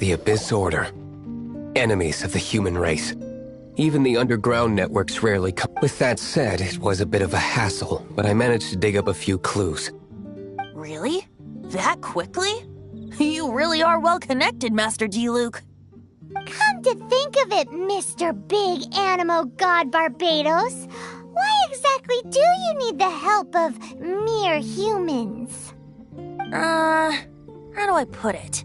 The Abyss Order. Enemies of the human race. Even the underground networks rarely come. With that said, it was a bit of a hassle, but I managed to dig up a few clues. Really? That quickly? You really are well connected, Master D. Luke. Come to think of it, Mr. Big Animo God Barbados, why exactly do you need the help of mere humans? How do I put it?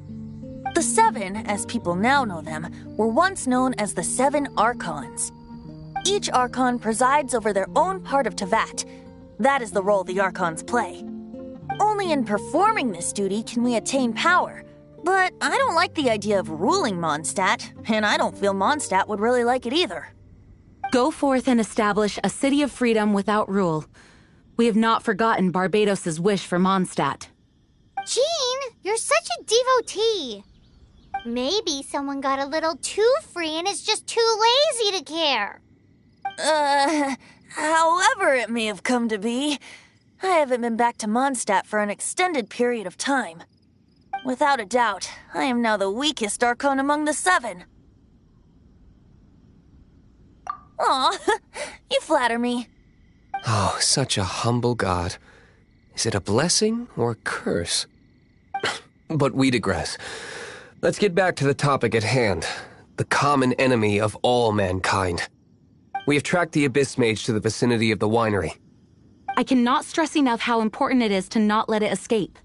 The Seven, as people now know them, were once known as the Seven Archons. Each Archon presides over their own part of Teyvat. That is the role the Archons play. Only in performing this duty can we attain power. But I don't like the idea of ruling Mondstadt, and I don't feel Mondstadt would really like it either. Go forth and establish a city of freedom without rule. We have not forgotten Barbados' wish for Mondstadt. Jean, you're such a devotee. Maybe someone got a little too free and is just too lazy to care. However it may have come to be, I haven't been back to Mondstadt for an extended period of time. Without a doubt, I am now the weakest Archon among the Seven. Aw, you flatter me. Oh, such a humble god. Is it a blessing or a curse? But we digress. Let's get back to the topic at hand. The common enemy of all mankind. We have tracked the Abyss Mage to the vicinity of the winery. I cannot stress enough how important it is to not let it escape.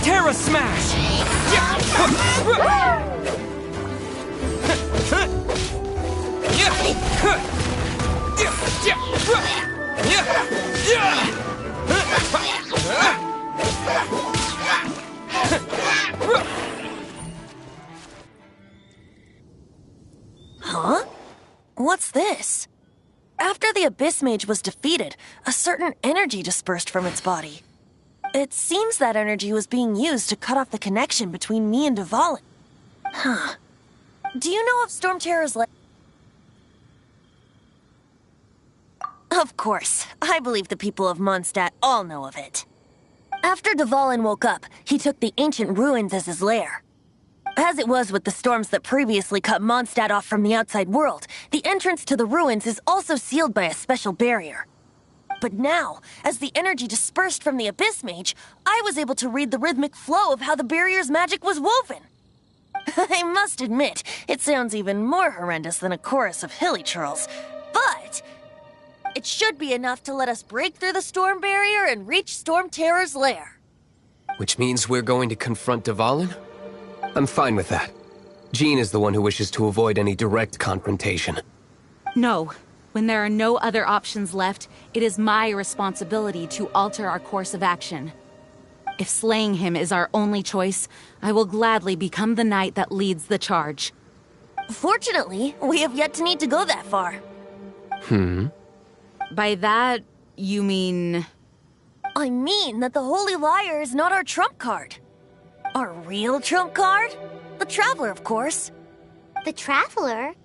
Terra Smash! Huh? What's this? After the Abyss Mage was defeated, a certain energy dispersed from its body. It seems that energy was being used to cut off the connection between me and Dvalin. Huh. Do you know of Storm Terror's Of course. I believe the people of Mondstadt all know of it. After Dvalin woke up, he took the ancient ruins as his lair. As it was with the storms that previously cut Mondstadt off from the outside world, the entrance to the ruins is also sealed by a special barrier. But now, as the energy dispersed from the Abyss Mage, I was able to read the rhythmic flow of how the barrier's magic was woven. I must admit, it sounds even more horrendous than a chorus of hilly churls, but it should be enough to let us break through the storm barrier and reach Storm Terror's lair. Which means we're going to confront Dvalin? I'm fine with that. Jean is the one who wishes to avoid any direct confrontation. No. When there are no other options left, it is my responsibility to alter our course of action. If slaying him is our only choice, I will gladly become the knight that leads the charge. Fortunately, we have yet to need to go that far. By that, you mean... I mean that the Holy Liar is not our trump card. Our real trump card? The Traveler, of course. The Traveler?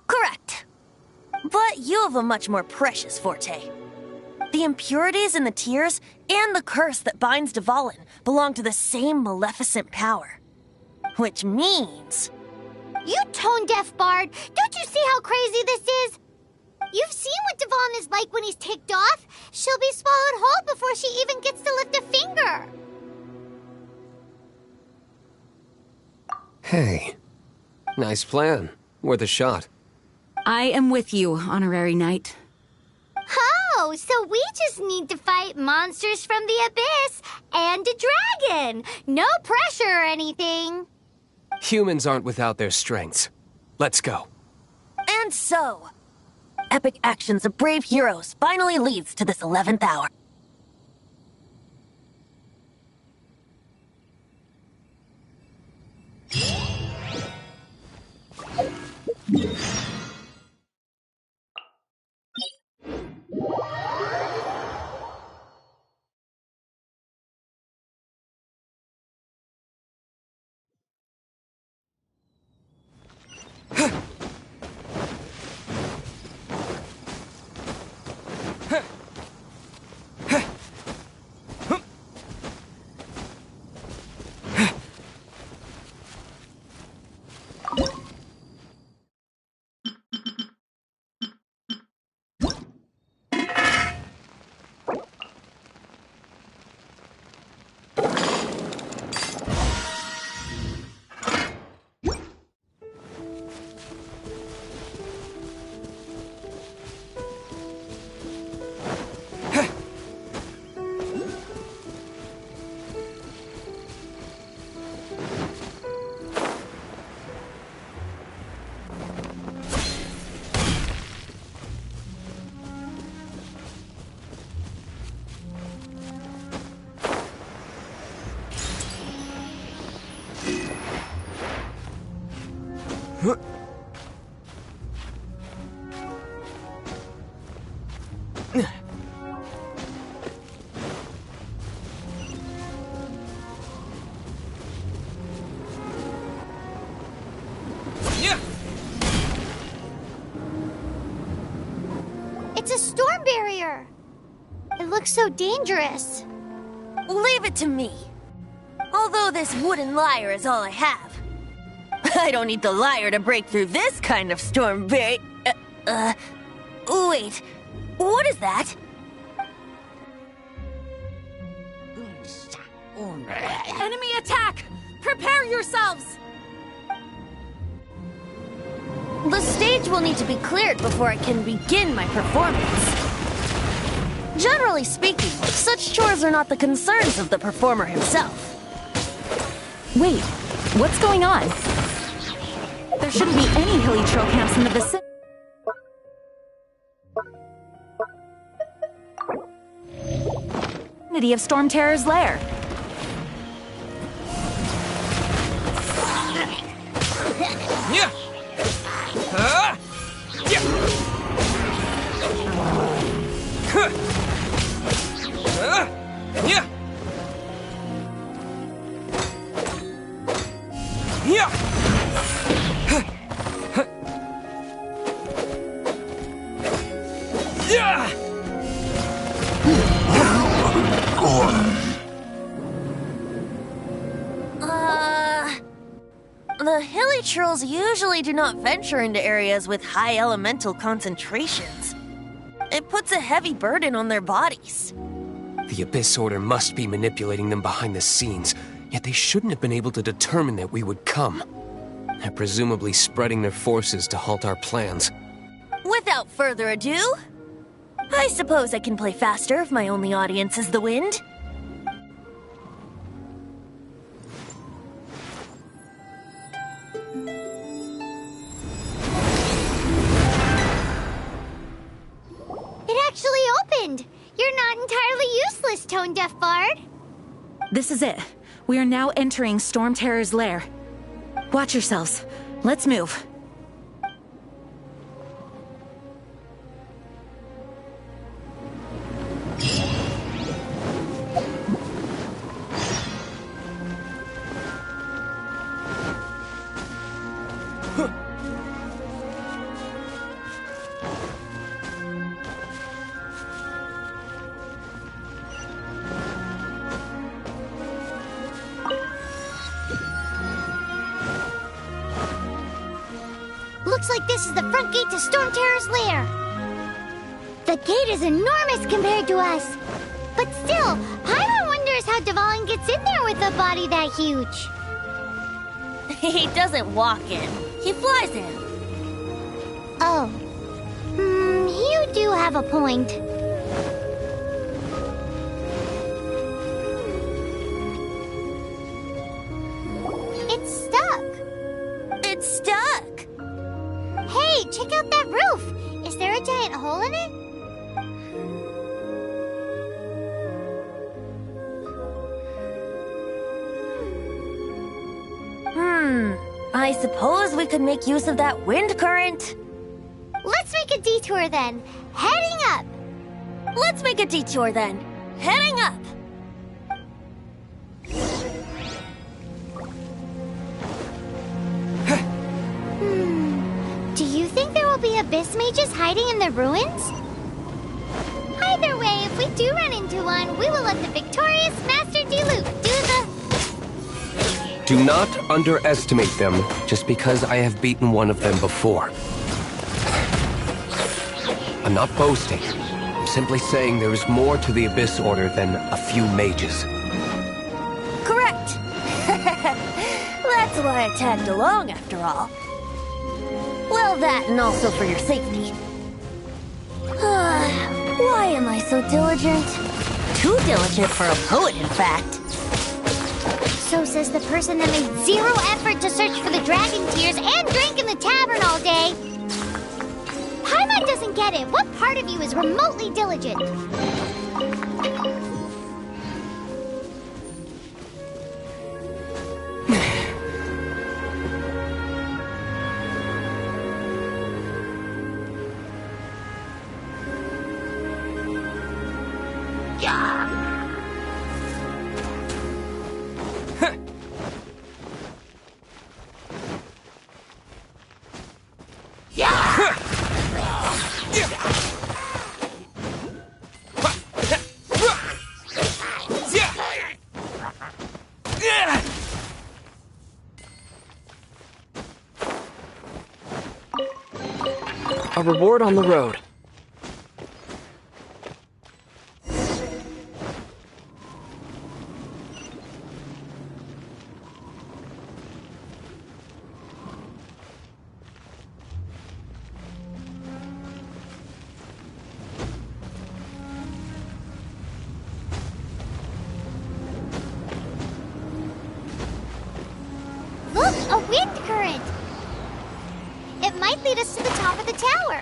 Correct. But you have a much more precious forte. The impurities in the tears and the curse that binds Dvalin belong to the same maleficent power. Which means... You tone-deaf bard! Don't you see how crazy this is? You've seen what Dvalin is like when he's ticked off. She'll be swallowed whole before she even gets to lift a finger. Hey, nice plan. Worth a shot. I am with you, Honorary Knight. Oh, so we just need to fight monsters from the abyss and a dragon. No pressure or anything. Humans aren't without their strengths. Let's go. And so, epic actions of brave heroes finally leads to this 11th hour. It's a storm barrier. It looks so dangerous. Leave it to me. Although this wooden lyre is all I have. I don't need the lyre to break through this kind of storm barrier. Wait. What is that? Enemy attack! Prepare yourselves! The stage will need to be cleared before I can begin my performance. Generally speaking, such chores are not the concerns of the performer himself. Wait, what's going on? There shouldn't be any hilly trail camps in the vicinity of Storm Terror's lair. Yeah. The hilly trolls usually do not venture into areas with high elemental concentrations. It puts a heavy burden on their bodies. The Abyss Order must be manipulating them behind the scenes, yet they shouldn't have been able to determine that we would come. They're presumably spreading their forces to halt our plans. Without further ado, I suppose I can play faster if my only audience is the wind. It actually opened! You're not entirely useless, Tone-Deaf Bard. This is it. We are now entering Storm Terror's lair. Watch yourselves. Let's move. Looks like this is the front gate to Storm Terror's lair. The gate is enormous compared to us. But still, Paimon wonders how Dvalin gets in there with a body that huge. He doesn't walk in. He flies in. Oh. You do have a point. It's stuck. It's stuck. Hey, check out that roof. Is there a giant hole in it? I suppose we could make use of that wind current. Let's make a detour then. Heading up. Let's make a detour then. Heading up. Do you think there will be abyss mages hiding in the ruins? Either way, if we do run into one, we will let the victorious Master Diluc do the... Do not underestimate them just because I have beaten one of them before. I'm not boasting. I'm simply saying there is more to the Abyss Order than a few mages. Correct. That's why I tagged along after all. Well, that and also for your safety. Why am I so diligent? Too diligent for a poet, in fact. So says the person that made zero effort to search for the dragon tears and drank in the tavern all day. Paimon doesn't get it. What part of you is remotely diligent? A reward on the road. Look, a wind current! It might lead us to the top of the tower.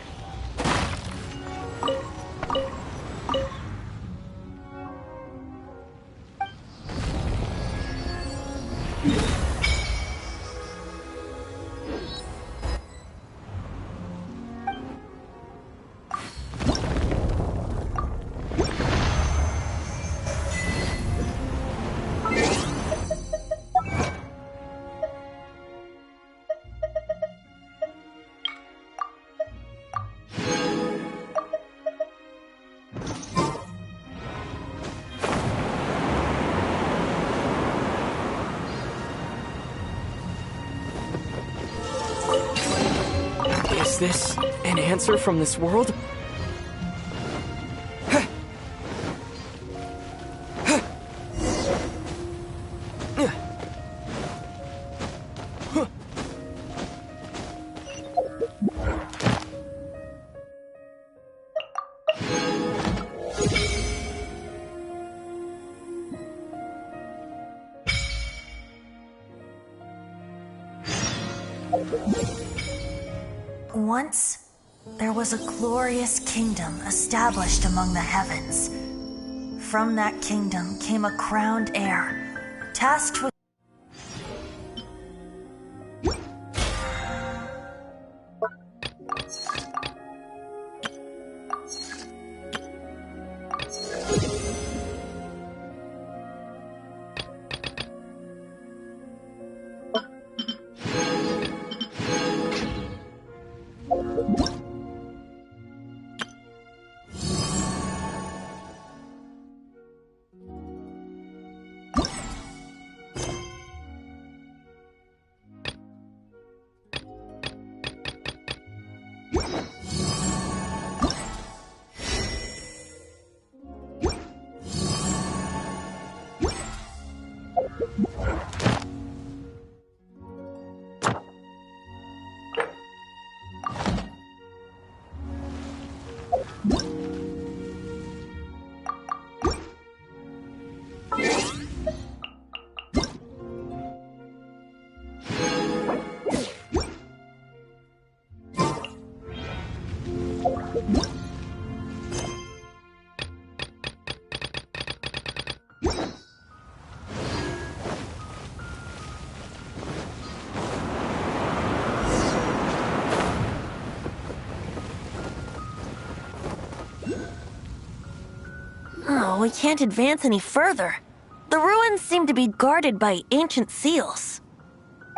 Is this an answer from this world? Once, there was a glorious kingdom established among the heavens. From that kingdom came a crowned heir, tasked with Oh, we can't advance any further. The ruins seem to be guarded by ancient seals.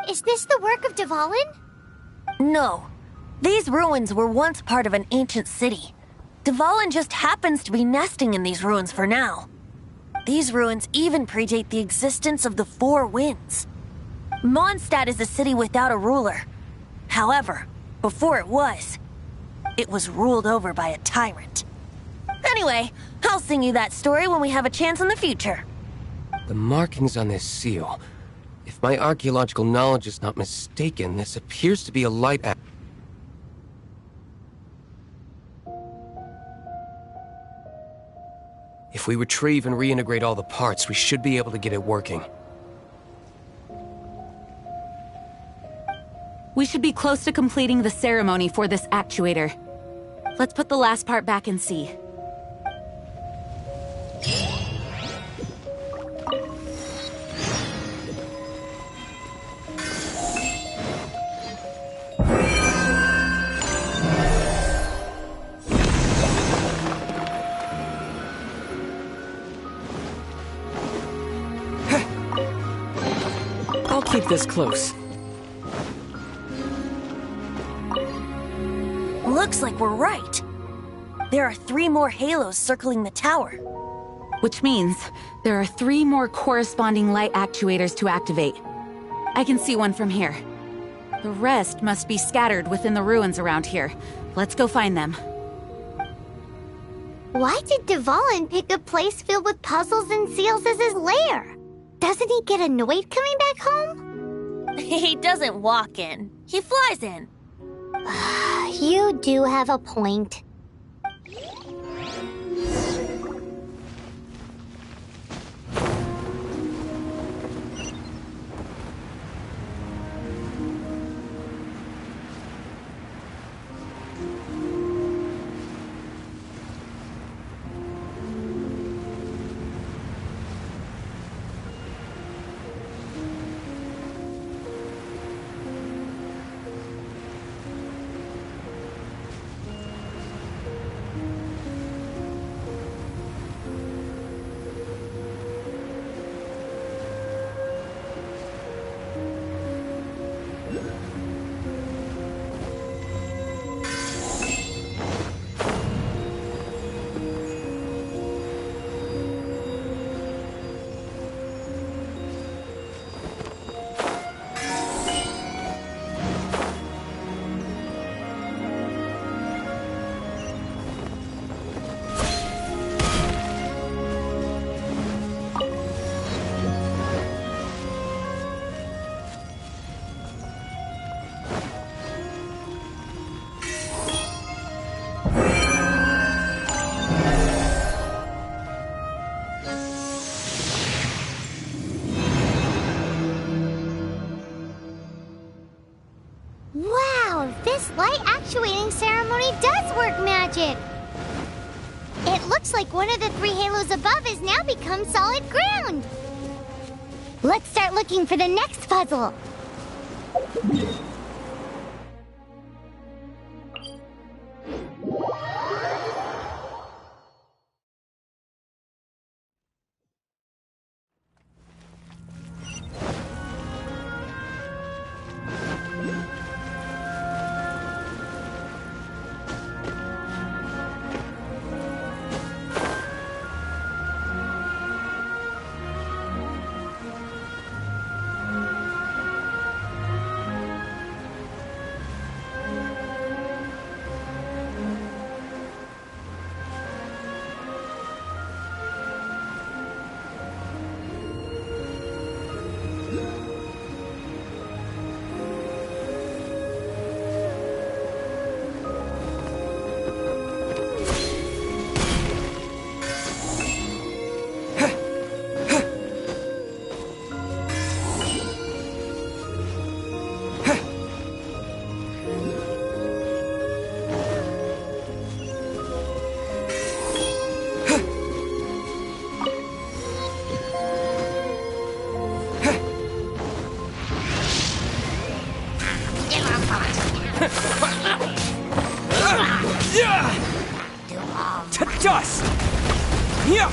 Is this the work of Dvalin? No. These ruins were once part of an ancient city. Dvalin just happens to be nesting in these ruins for now. These ruins even predate the existence of the Four Winds. Mondstadt is a city without a ruler. However, before it was ruled over by a tyrant. Anyway, I'll sing you that story when we have a chance in the future. The markings on this seal. If my archaeological knowledge is not mistaken, this appears to be a light act. If we retrieve and reintegrate all the parts, we should be able to get it working. We should be close to completing the ceremony for this actuator. Let's put the last part back and see. I'll keep this close. Looks like we're right. There are 3 more halos circling the tower. Which means there are 3 more corresponding light actuators to activate. I can see one from here. The rest must be scattered within the ruins around here. Let's go find them. Why did Dvalin pick a place filled with puzzles and seals as his lair? Doesn't he get annoyed coming back home? He doesn't walk in. He flies in. You do have a point. This light actuating ceremony does work magic! It looks like one of the 3 halos above has now become solid ground! Let's start looking for the next puzzle! To dust! Yeah!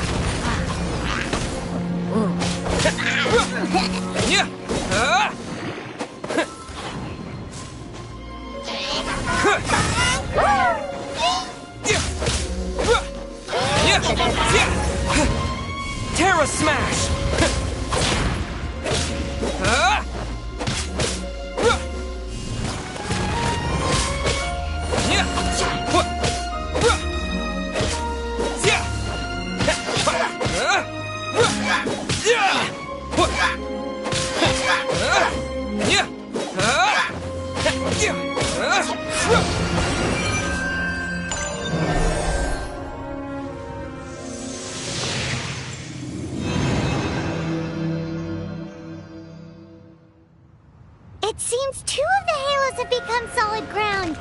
Terra Smash! It seems 2 of the halos have become solid ground.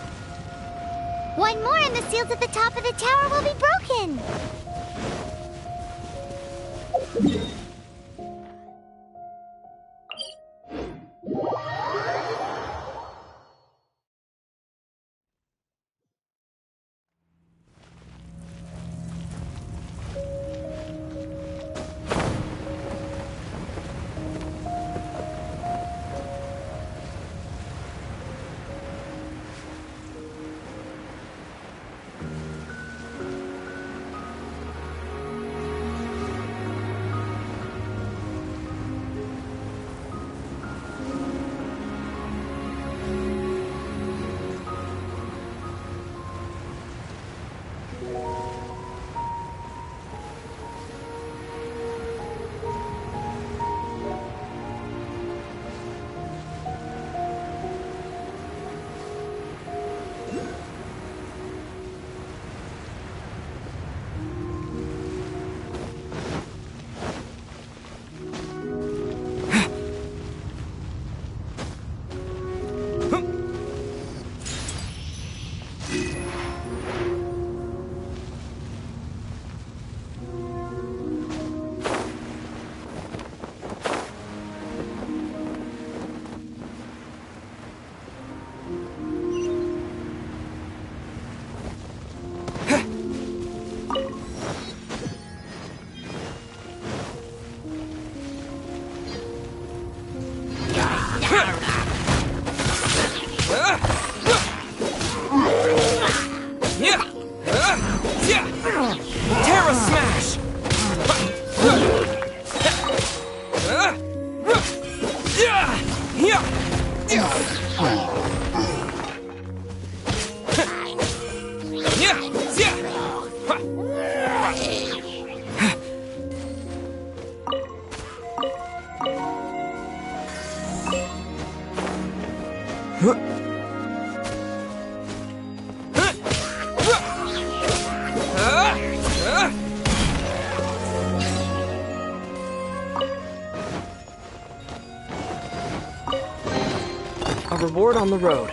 1 more and the seals at the top of the tower will be broken. Terra Smash! A reward on the road.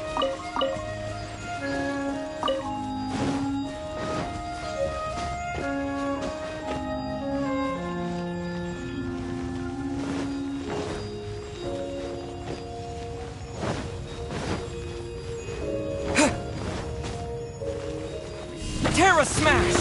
Terra Smash!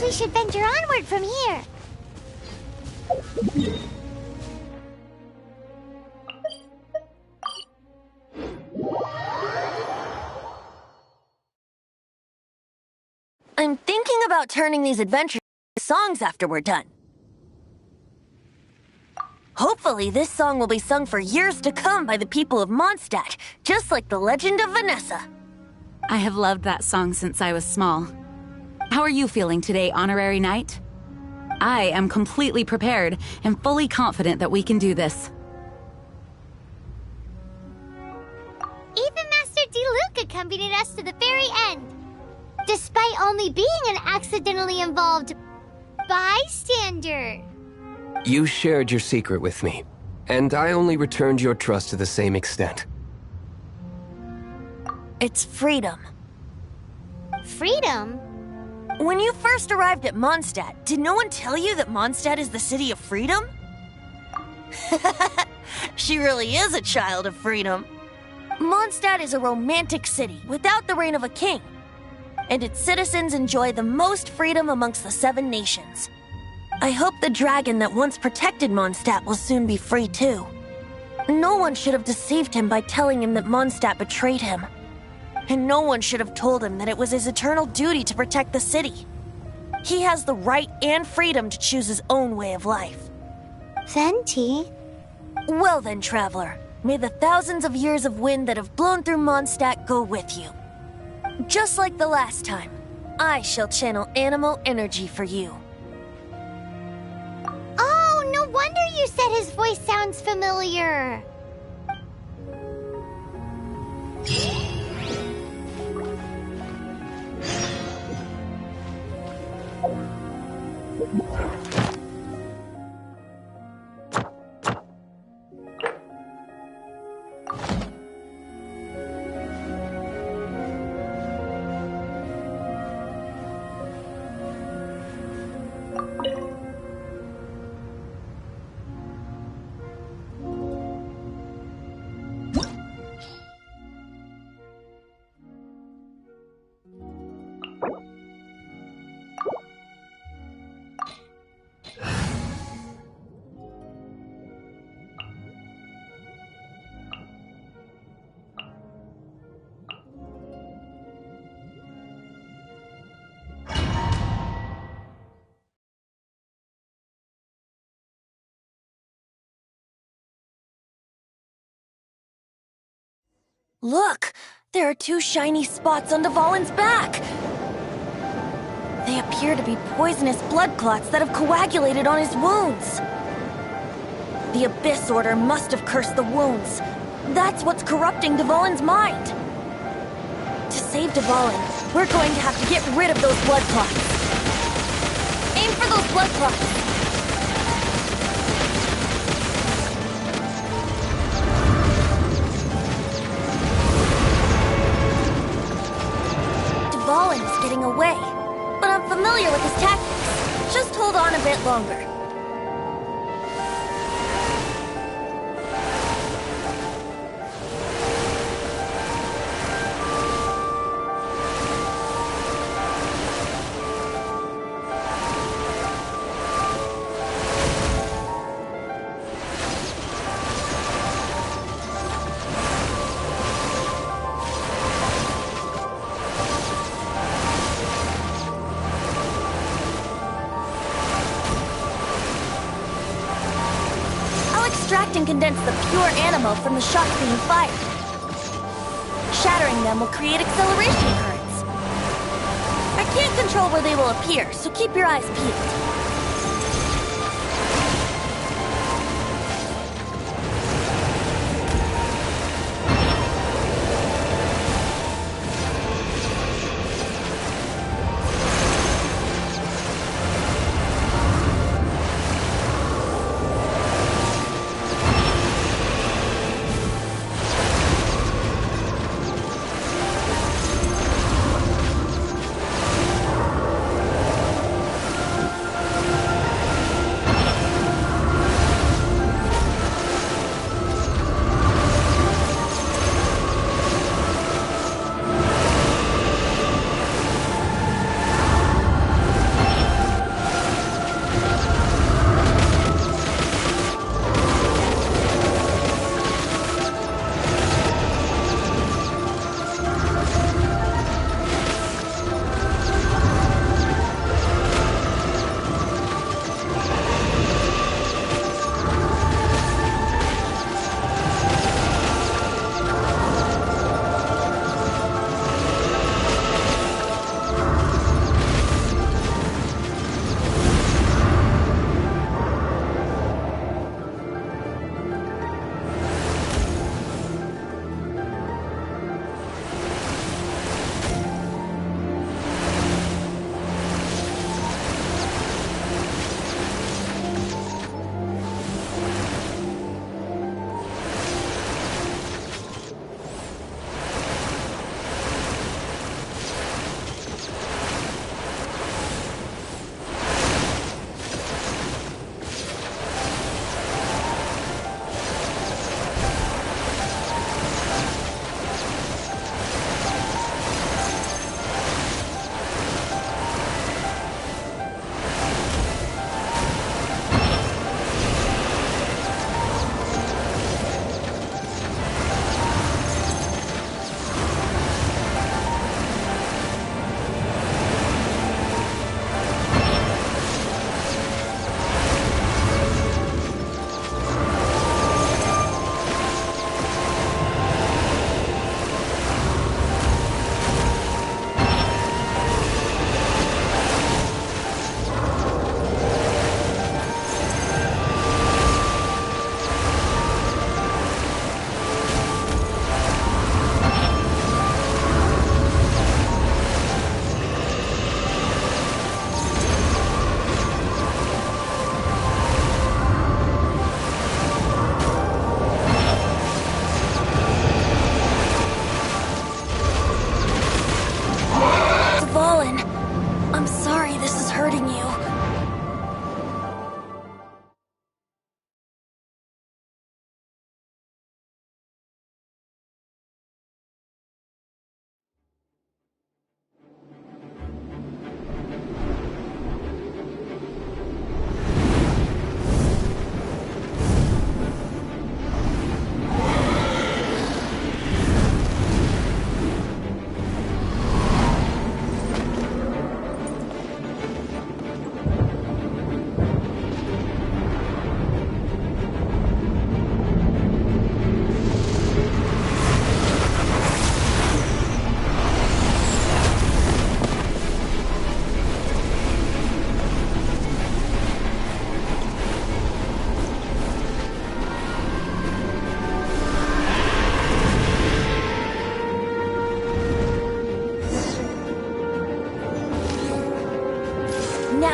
we should venture onward from here. I'm thinking about turning these adventures into songs after we're done. Hopefully, this song will be sung for years to come by the people of Mondstadt, just like the legend of Vanessa. I have loved that song since I was small. How are you feeling today, Honorary Knight? I am completely prepared and fully confident that we can do this. Even Master D-Luke accompanied us to the very end, despite only being an accidentally involved bystander. You shared your secret with me, and I only returned your trust to the same extent. It's freedom. Freedom? When you first arrived at Mondstadt, did no one tell you that Mondstadt is the city of freedom? She really is a child of freedom. Mondstadt is a romantic city without the reign of a king, and its citizens enjoy the most freedom amongst the 7 nations. I hope the dragon that once protected Mondstadt will soon be free too. No one should have deceived him by telling him that Mondstadt betrayed him. And no one should have told him that it was his eternal duty to protect the city. He has the right and freedom to choose his own way of life. Venti? Well then, traveler, may the thousands of years of wind that have blown through Mondstadt go with you. Just like the last time, I shall channel animal energy for you. Oh, no wonder you said his voice sounds familiar. Look! There are 2 shiny spots on Dvalin's back! They appear to be poisonous blood clots that have coagulated on his wounds. The Abyss Order must have cursed the wounds. That's what's corrupting Dvalin's mind. To save Dvalin, we're going to have to get rid of those blood clots. Aim for those blood clots! Dvalin is getting away, but I'm familiar with his tactics. Just hold on a bit longer. Extract and condense the pure animal from the shots being fired. Shattering them will create acceleration currents. I can't control where they will appear, so keep your eyes peeled.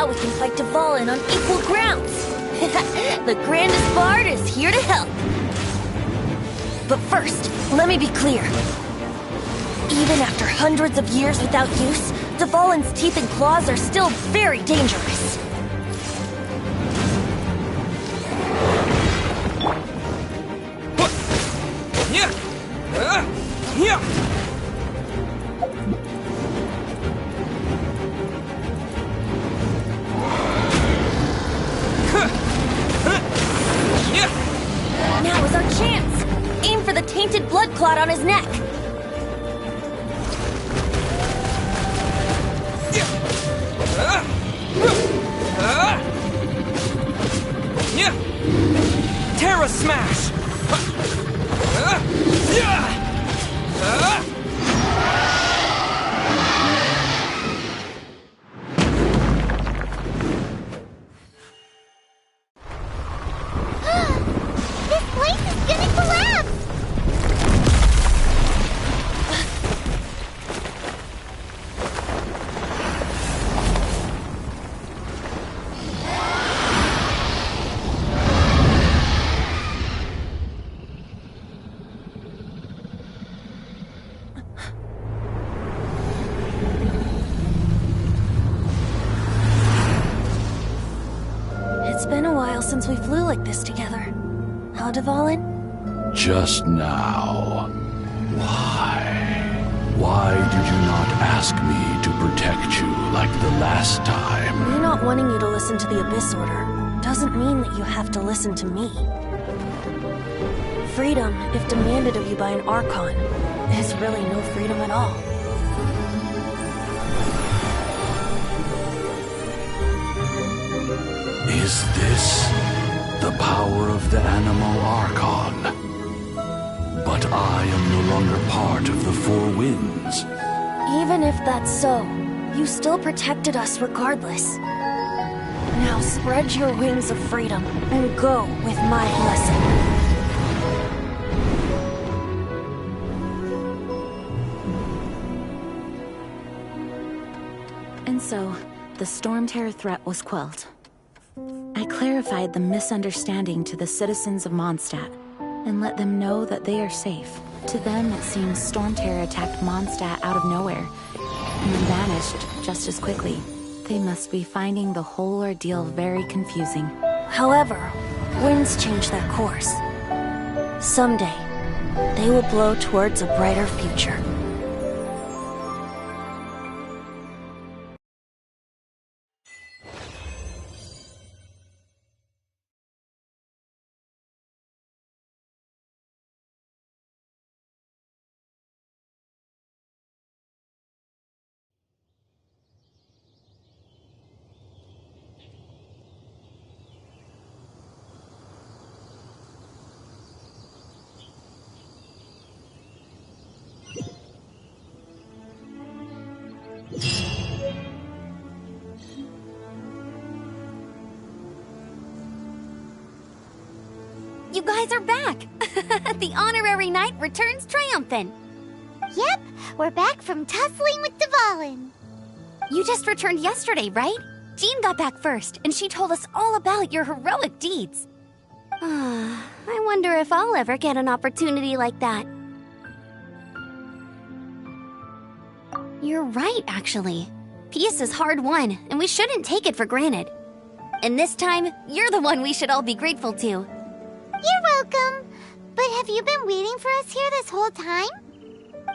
Now we can fight Dvalin on equal grounds. The grandest bard is here to help. But first, let me be clear. Even after hundreds of years without use, Dvalin's teeth and claws are still very dangerous. Now is our chance! Aim for the tainted blood clot on his neck! Terra Smash! This place is gonna collapse! It's been a while since we flew like this together. Huh, Dvalin? Just now. Why? Why did you not ask me to protect you like the last time? Me not wanting you to listen to the Abyss Order doesn't mean that you have to listen to me. Freedom, if demanded of you by an Archon, is really no freedom at all. Is this the power of the Animal Archon? But I am no longer part of the Four Winds. Even if that's so, you still protected us regardless. Now spread your wings of freedom and go with my blessing. And so, the Storm Terror threat was quelled. I clarified the misunderstanding to the citizens of Mondstadt, and let them know that they are safe. To them, it seems Storm Terror attacked Mondstadt out of nowhere, and then vanished just as quickly. They must be finding the whole ordeal very confusing. However, winds change their course. Someday, they will blow towards a brighter future. You guys are back! The honorary knight returns triumphant. Yep, we're back from tussling with Dvalin. You just returned yesterday, right? Jean got back first, and she told us all about your heroic deeds. I wonder if I'll ever get an opportunity like that. You're right, actually. Peace is hard won, and we shouldn't take it for granted. And this time, you're the one we should all be grateful to. You're welcome. But have you been waiting for us here this whole time?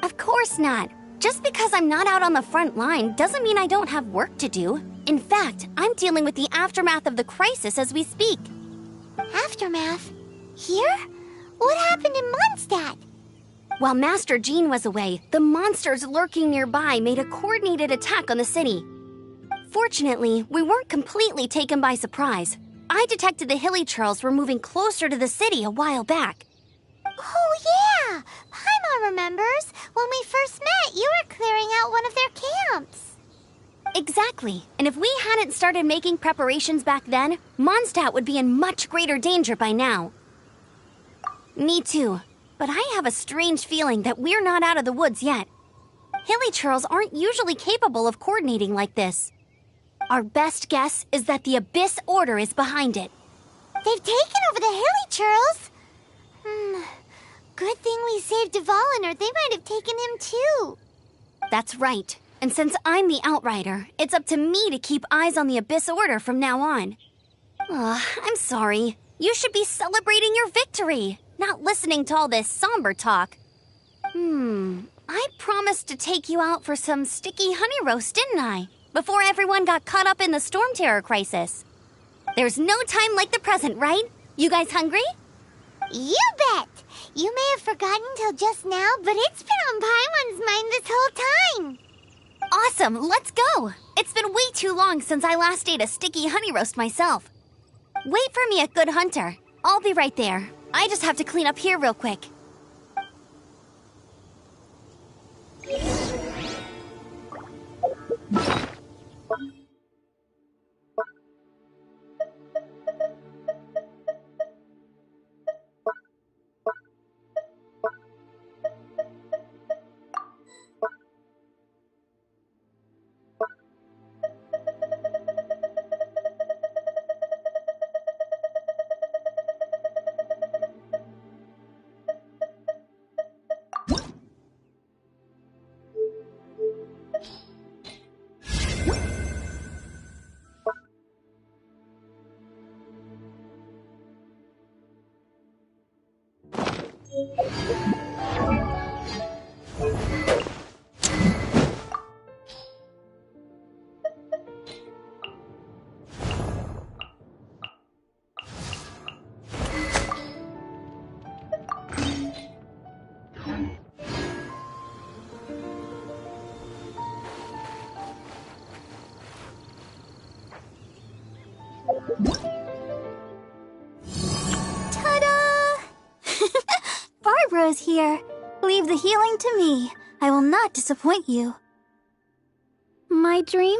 Of course not. Just because I'm not out on the front line doesn't mean I don't have work to do. In fact, I'm dealing with the aftermath of the crisis as we speak. Aftermath? Here? What happened in Mondstadt? While Master Jean was away, the monsters lurking nearby made a coordinated attack on the city. Fortunately, we weren't completely taken by surprise. I detected the Hilly Churls were moving closer to the city a while back. Oh yeah! Paimon remembers. When we first met, you were clearing out one of their camps. Exactly. And if we hadn't started making preparations back then, Mondstadt would be in much greater danger by now. Me too. But I have a strange feeling that we're not out of the woods yet. Hilly Churls aren't usually capable of coordinating like this. Our best guess is that the Abyss Order is behind it. They've taken over the Hilly, Charles. Good thing we saved Dvalin, or they might have taken him too. That's right. And since I'm the Outrider, it's up to me to keep eyes on the Abyss Order from now on. I'm sorry. You should be celebrating your victory, not listening to all this somber talk. I promised to take you out for some sticky honey roast, didn't I? Before everyone got caught up in the Storm Terror crisis. There's no time like the present, right? You guys hungry? You bet! You may have forgotten till just now, but it's been on Paimon's mind this whole time. Awesome, let's go! It's been way too long since I last ate a sticky honey roast myself. Wait for me at Good Hunter. I'll be right there. I just have to clean up here real quick. Barbara's here. Leave the healing to me. I will not disappoint you. My dream?